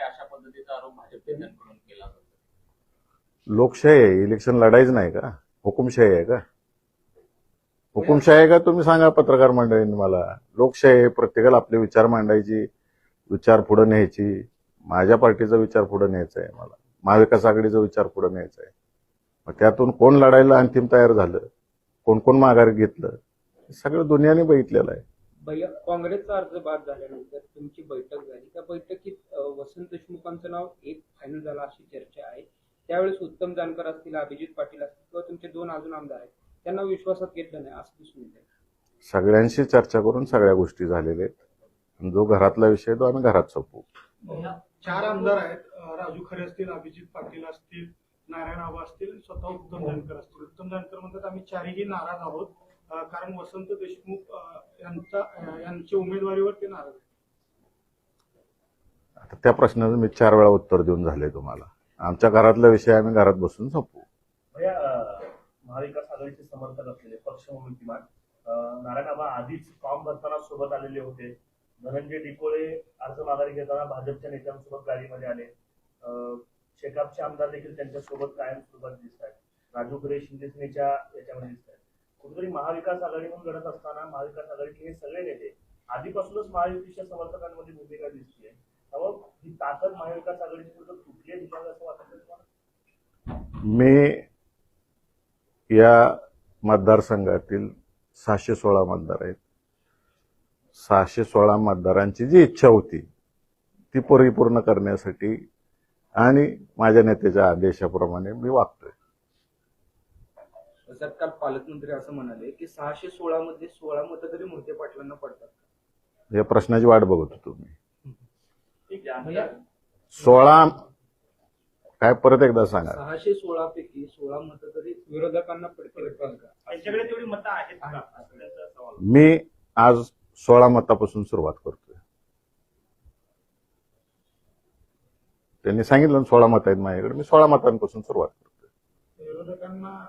अशा पद्धतीचा आरोप भाजप नेत्यांकडून केला जातो. लोकशाही आहे, इलेक्शन लढायचं नाही का? हुकुमशाही आहे का? हुकुमशाही आहे का? तुम्ही सांगा पत्रकार मंडळींनी मला. लोकशाही आहे, प्रत्येकाला आपले विचार मांडायची, विचार पुढे न्यायची. माझ्या पार्टीचा विचार पुढे न्यायचा आहे, मला महाविकास आघाडीचा विचार पुढे न्यायचा आहे. मग त्यातून कोण लढायला अंतिम तयार झालं, कोण कोण माघार घेतलं, सगळं दुनियाने बघितलेलं आहे. भैया, काँग्रेसचा अर्ज बाद झाल्यानंतर तुमची बैठक झाली. त्या बैठकीत वसंत देशमुखांचं नाव एक फायनल झालं अशी चर्चा आहे. त्यावेळेस उत्तम जानकर असतील, अभिजित पाटील असतील किंवा तुमचे दोन अजून आमदार आहेत, त्यांना विश्वासात घेतलं नाही असं दिसून येतं. सगळ्यांशी चर्चा करून सगळ्या गोष्टी झालेल्या आहेत. जो घरातला विषय तो आम्ही घरात सोपवू. 4 आमदार आहेत. राजू खरे असतील, अभिजित पाटील असतील, नारायण आबा असतील, स्वतः उत्तम जानकर असतील. उत्तम जानकर म्हणतात आम्ही 4ही नाराज आहोत कारण वसंत देशमुख यांच्या उमेदवारीवर ते नाराज आहेत. आता त्या प्रश्नाचं मी 4 वेळा उत्तर देऊन झाले तुम्हाला. आमच्या घरातला विषय आम्ही घरात बसून संपवू. महाविकास आघाडीचे समर्थक असलेले पक्ष मूर्तिमान नारायण आबा आधीच फॉर्म भरताना सोबत आलेले होते. धनंजय डिकोळे अर्ज माघारी घेताना भाजपच्या नेत्यांसोबत गाडीमध्ये आले. शेकापचे आमदार देखील त्यांच्यासोबत कायम सोबत दिसत आहेत. राजू खरे शिंदे सेनेच्या याच्यामध्ये दिसत आहेत. कुठेतरी महाविकास आघाडी म्हणून लढत असताना महाविकास आघाडीचे हे सगळे नेते आधीपासूनच महायुतीच्या समर्थकांमध्ये भूमिका दिसते. त्यामुळे ही ताकद महाविकास आघाडीची कुठं तुटली आहे असं वाटतं तुम्हाला? मी या मतदारसंघातील 616 मतदार आहेत. 616 मतदारांची जी इच्छा होती ती परिपूर्ण करण्यासाठी आणि माझ्या नेत्याच्या आदेशाप्रमाणे मी वागतोय. सर, काल पालकमंत्री असं म्हणाले की 616 मध्ये 16 मतं तरी मोहिते पाटलांना पडतात. या प्रश्नाची वाट बघत होतो मी. भैया, 16 काय परत एकदा सांगा. 616 पैकी 16 मतं तरी विरोधकांना पडतील का? त्यांच्याकडे तेवढी मतं आहेत का असल्याचा सवाल. मी आज 16 मतापासून सुरुवात करतोय. त्यांनी सांगितलं 16 मतं आहेत माझ्याकडे, मी 16 मतांपासून सुरुवात करतोय. विरोधकांना